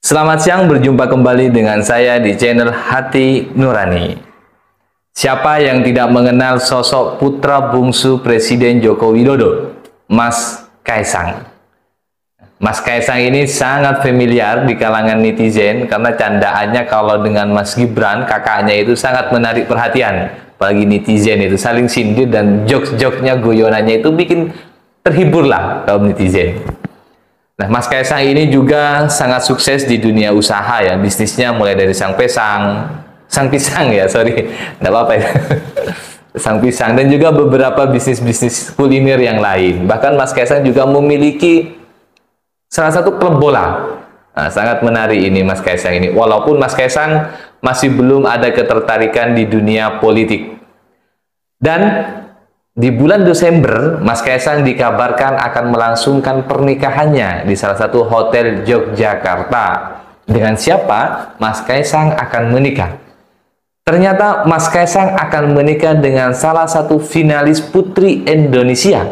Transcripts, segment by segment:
Selamat siang, berjumpa kembali dengan saya di channel Hati Nurani. Siapa yang tidak mengenal sosok putra bungsu Presiden Joko Widodo, Mas Kaisang? Mas Kaisang ini sangat familiar di kalangan netizen karena candaannya kalau dengan Mas Gibran, kakaknya itu sangat menarik perhatian. Bagi netizen itu saling sindir dan jokes-jokesnya, guyonannya itu bikin terhibur lah kaum netizen. Nah, Mas Kaisang ini juga sangat sukses di dunia usaha ya, bisnisnya mulai dari sang pisang ya, sorry, nggak apa-apa ya. Sang pisang dan juga beberapa bisnis-bisnis kuliner yang lain. Bahkan Mas Kaisang juga memiliki salah satu klub bola. Nah, sangat menarik ini Mas Kaisang ini. Walaupun Mas Kaisang masih belum ada ketertarikan di dunia politik. Dan Di bulan Desember, Mas Kaisang dikabarkan akan melangsungkan pernikahannya di salah satu hotel Yogyakarta. Dengan siapa Mas Kaisang akan menikah? Ternyata Mas Kaisang akan menikah dengan salah satu finalis putri Indonesia,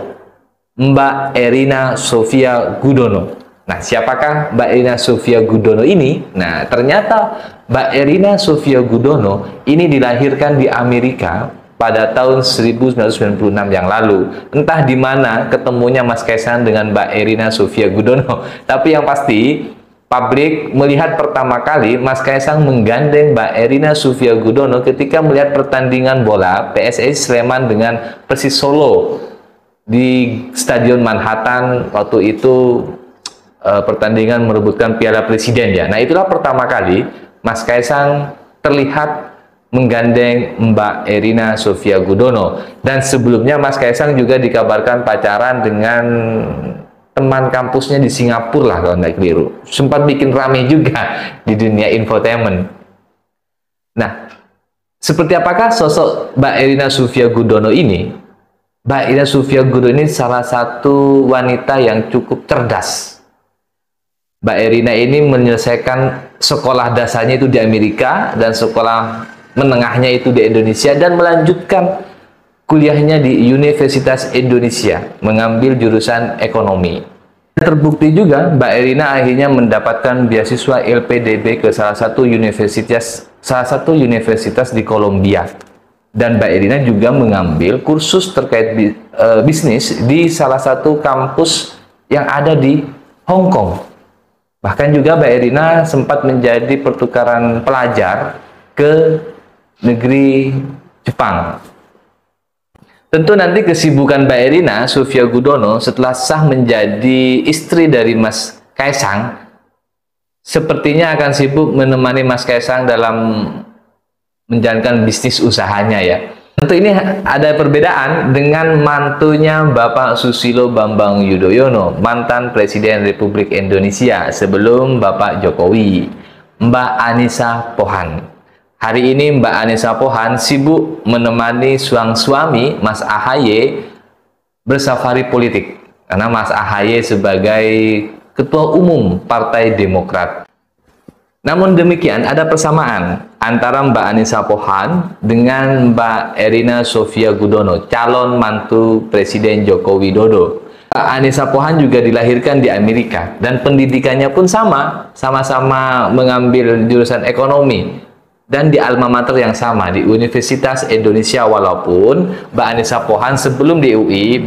Mbak Erina Sofia Gudono. Nah, siapakah Mbak Erina Sofia Gudono ini? Nah, ternyata Mbak Erina Sofia Gudono ini dilahirkan di Amerika pada tahun 1996 yang lalu. Entah di mana ketemunya Mas Kaisang dengan Mbak Erina Sofia Gudono. Tapi yang pasti, publik melihat pertama kali Mas Kaisang menggandeng Mbak Erina Sofia Gudono ketika melihat pertandingan bola PSIS Sleman dengan Persis Solo di Stadion Manhattan. Waktu itu pertandingan merebutkan Piala Presiden ya. Nah, itulah pertama kali Mas Kaisang terlihat menggandeng Mbak Erina Sofia Gudono. Dan sebelumnya Mas Kaisang juga dikabarkan pacaran dengan teman kampusnya di Singapura lah kalau nggak keliru. Sempat bikin rame juga di dunia infotainment. Nah, seperti apakah sosok Mbak Erina Sofia Gudono ini? Mbak Erina Sofia Gudono ini salah satu wanita yang cukup cerdas. Mbak Erina ini menyelesaikan sekolah dasarnya itu di Amerika dan sekolah menengahnya itu di Indonesia dan melanjutkan kuliahnya di Universitas Indonesia mengambil jurusan ekonomi. Terbukti juga Mbak Erina akhirnya mendapatkan beasiswa LPDP ke salah satu universitas di Kolombia. Dan Mbak Erina juga mengambil kursus terkait bisnis di salah satu kampus yang ada di Hong Kong. Bahkan juga Mbak Erina sempat menjadi pertukaran pelajar ke negeri Jepang. Tentu nanti kesibukan Mbak Erina Sofia Gudono setelah sah menjadi istri dari Mas Kaisang sepertinya akan sibuk menemani Mas Kaisang dalam menjalankan bisnis usahanya ya. Tentu ini ada perbedaan dengan mantunya Bapak Susilo Bambang Yudhoyono, mantan Presiden Republik Indonesia sebelum Bapak Jokowi, Mbak Anissa Pohan. Hari ini Mbak Anissa Pohan sibuk menemani sang suami Mas AHY bersafari politik karena Mas AHY sebagai Ketua Umum Partai Demokrat. Namun demikian ada persamaan antara Mbak Anissa Pohan dengan Mbak Erina Sofia Gudono, calon mantu Presiden Joko Widodo. Mbak Anissa Pohan juga dilahirkan di Amerika dan pendidikannya pun sama-sama mengambil jurusan ekonomi. Dan di alma mater yang sama, di Universitas Indonesia, walaupun Mbak Anissa Pohan sebelum di UI,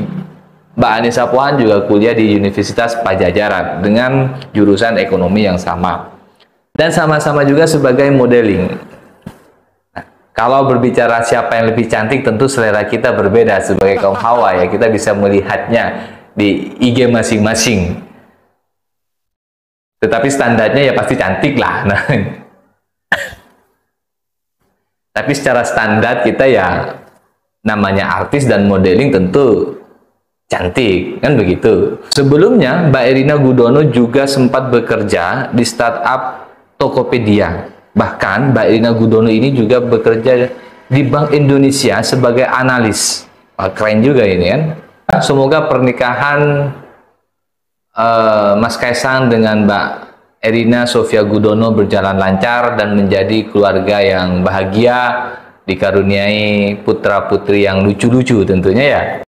Mbak Anissa Pohan juga kuliah di Universitas Padjadjaran dengan jurusan ekonomi yang sama. Dan sama-sama juga sebagai modeling. Nah, kalau berbicara siapa yang lebih cantik, tentu selera kita berbeda sebagai kaum hawa ya, kita bisa melihatnya di IG masing-masing. Tetapi standarnya ya pasti cantik lah. Nah, tapi secara standar kita ya namanya artis dan modeling tentu cantik, kan begitu. Sebelumnya Mbak Erina Gudono juga sempat bekerja di startup Tokopedia. Bahkan Mbak Erina Gudono ini juga bekerja di Bank Indonesia sebagai analis. Keren juga ini kan. Semoga pernikahan Mas Kaisang dengan Mbak Erina Sofia Gudono berjalan lancar dan menjadi keluarga yang bahagia, dikaruniai putra-putri yang lucu-lucu tentunya ya.